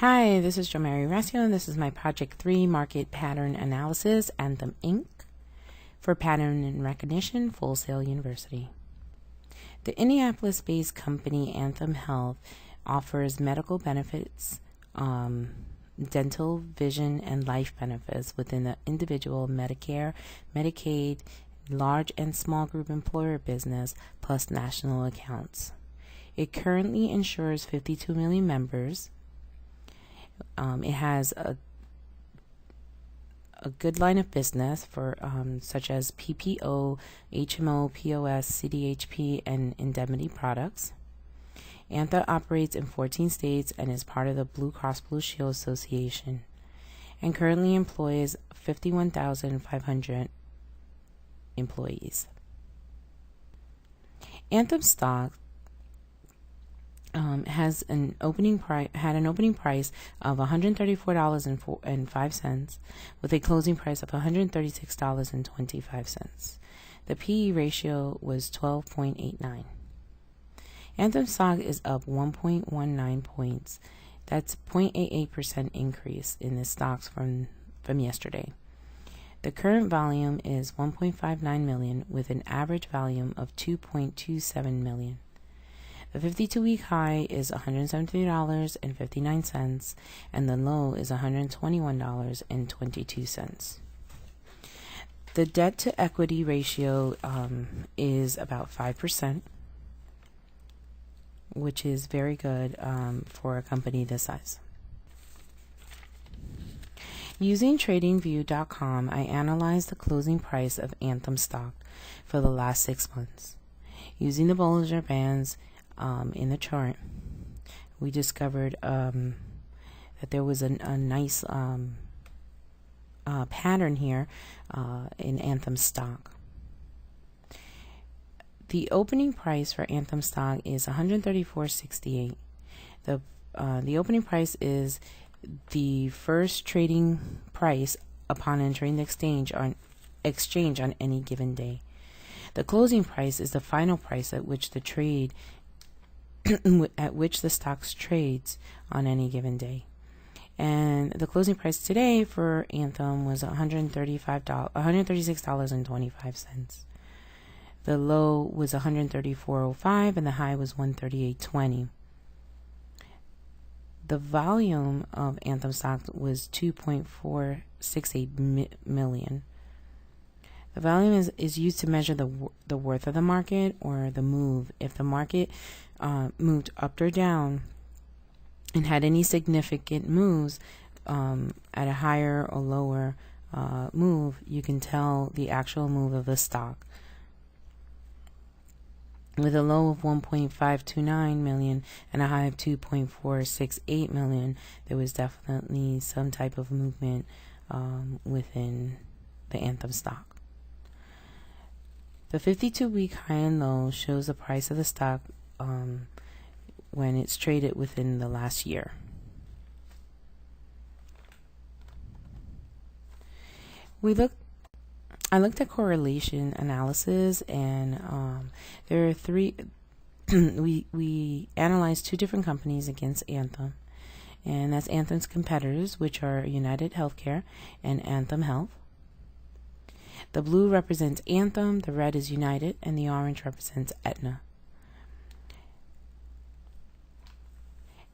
Hi, this is Mary Racio, and this is my Project 3 Market Pattern Analysis, Anthem Inc. for Pattern and Recognition, Full Sail University. The Indianapolis-based company Anthem Health offers medical benefits, dental, vision, and life benefits within the individual Medicare, Medicaid, large and small group employer business, plus national accounts. It currently insures 52 million members. It has a good line of business for such as PPO, HMO, POS, CDHP, and indemnity products. Anthem operates in 14 states and is part of the Blue Cross Blue Shield Association, and currently employs 51,500 employees. Anthem stock had an opening price of $134.05 with a closing price of $136.25. The PE ratio was 12.89. Anthem stock is up 1.19 points. That's 0.88% increase in the stocks from yesterday. The current volume is 1.59 million with an average volume of 2.27 million. The 52-week high is $173.59, and the low is $121.22. The debt-to-equity ratio is about 5%, which is very good for a company this size. Using TradingView.com, I analyzed the closing price of Anthem stock for the last 6 months. Using the Bollinger Bands in the chart, we discovered that there was a nice pattern here in Anthem stock. The opening price for Anthem stock is $134.68. The opening price is the first trading price upon entering the exchange on any given day. The closing price is the final price at which the stocks trades on any given day. And the closing price today for Anthem was $136.25. The low was $134.05 and the high was $138.20. The volume of Anthem stock was 2.468 million. The volume is used to measure the worth of the market or the move. If the market moved up or down and had any significant moves at a higher or lower move, you can tell the actual move of the stock. With a low of 1.529 million and a high of 2.468 million, there was definitely some type of movement within the Anthem stock. The 52-week high and low shows the price of the stock when it's traded within the last year. I looked at correlation analysis, and there are three. we analyzed two different companies against Anthem, and that's Anthem's competitors, which are United Healthcare and Anthem Health. The blue represents Anthem, the red is United, and the orange represents Aetna.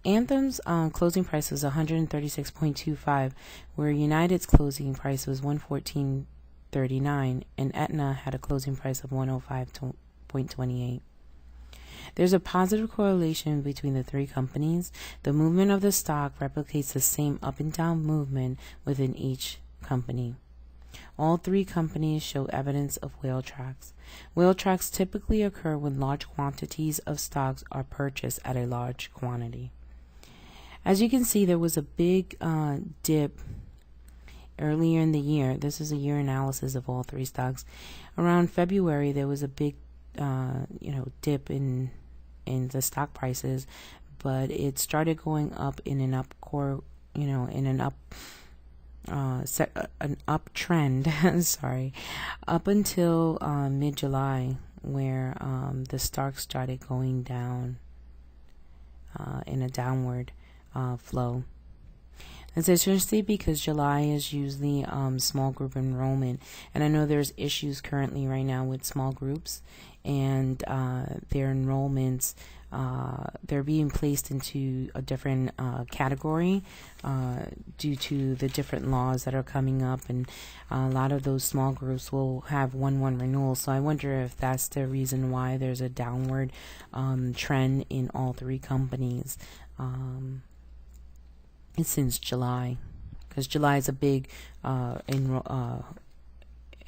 Anthem's closing price was $136.25, where United's closing price was $114.39, and Aetna had a closing price of $105.28. There's a positive correlation between the three companies. The movement of the stock replicates the same up and down movement within each company. All three companies show evidence of whale tracks. Whale tracks typically occur when large quantities of stocks are purchased at a large quantity. As you can see, there was a big dip earlier in the year. This is a year analysis of all three stocks. Around February, there was a big dip in the stock prices, but it started going up in an uptrend sorry, up until mid-July, where the stock started going down in a downward flow. It's interesting because July is usually small group enrollment, and I know there's issues currently right now with small groups and their enrollments. They're being placed into a different category due to the different laws that are coming up, and a lot of those small groups will have 1/1 renewal. So I wonder if that's the reason why there's a downward trend in all three companies. Since July, because July is a big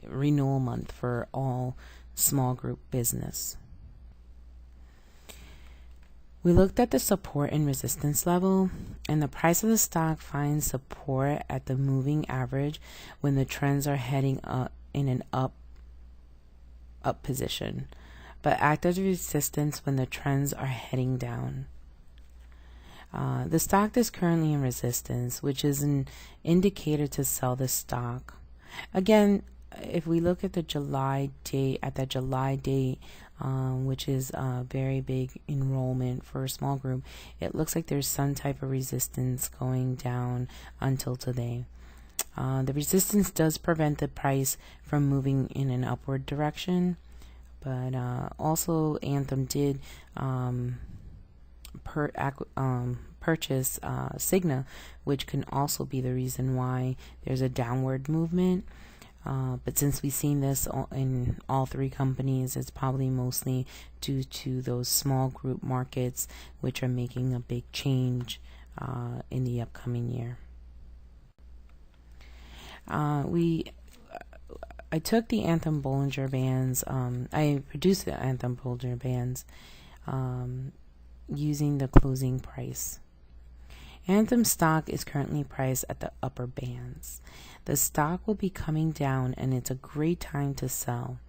renewal month for all small group business. We looked at the support and resistance level, and the price of the stock finds support at the moving average when the trends are heading up in an up position, but act as resistance when the trends are heading down. The stock is currently in resistance, which is an indicator to sell the stock. Again, if we look at the July date, which is a very big enrollment for a small group, it looks like there's some type of resistance going down until today. The resistance does prevent the price from moving in an upward direction, but also Anthem did purchase Cigna, which can also be the reason why there's a downward movement. But since we've seen this in all three companies, it's probably mostly due to those small group markets, which are making a big change in the upcoming year. I took the Anthem Bollinger Bands. I produced the Anthem Bollinger Bands using the closing price. Anthem stock is currently priced at the upper bands. The stock will be coming down, and it's a great time to sell.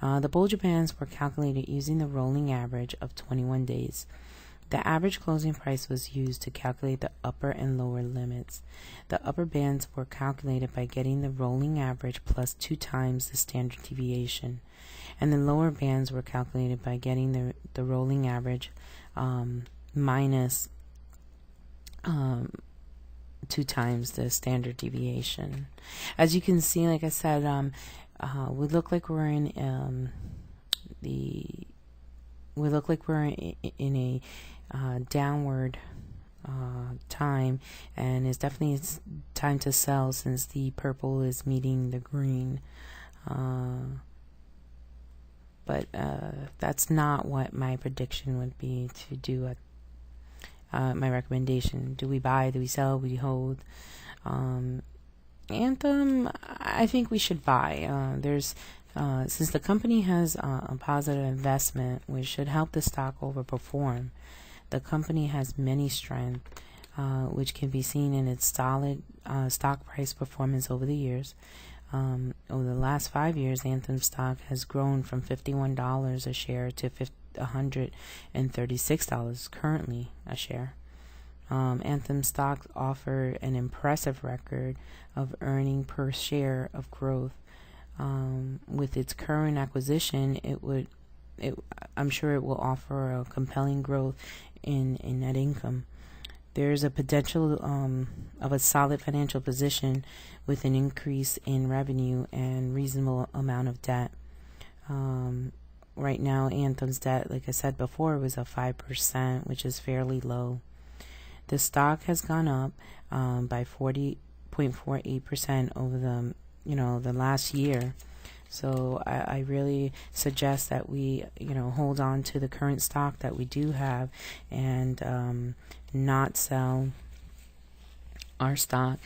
The Bollinger Bands were calculated using the rolling average of 21 days. The average closing price was used to calculate the upper and lower limits. The upper bands were calculated by getting the rolling average plus 2 times the standard deviation, and the lower bands were calculated by getting the rolling average minus 2 times the standard deviation. As you can see, like I said, we look like we're in a downward time, and it's definitely time to sell since the purple is meeting the green. But that's not what my prediction would be to do at my recommendation. Do we buy? Do we sell? Do we hold? Anthem, I think we should buy. Since the company has a positive investment, which should help the stock overperform. The company has many strengths, which can be seen in its solid stock price performance over the years. Over the last 5 years, Anthem stock has grown from $51 a share to $136 currently a share. Anthem stocks offer an impressive record of earning per share of growth. With its current acquisition, I'm sure it will offer a compelling growth in net income. There's a potential of a solid financial position with an increase in revenue and reasonable amount of debt. Right now, Anthem's debt, like I said before, was at 5%, which is fairly low. The stock has gone up by 40.48% over the last year. So I really suggest that we hold on to the current stock that we do have and not sell our stock.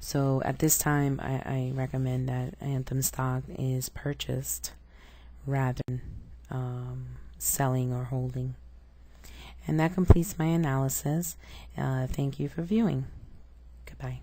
So at this time, I recommend that Anthem stock is purchased rather than selling or holding. And that completes my analysis. Thank you for viewing. Goodbye.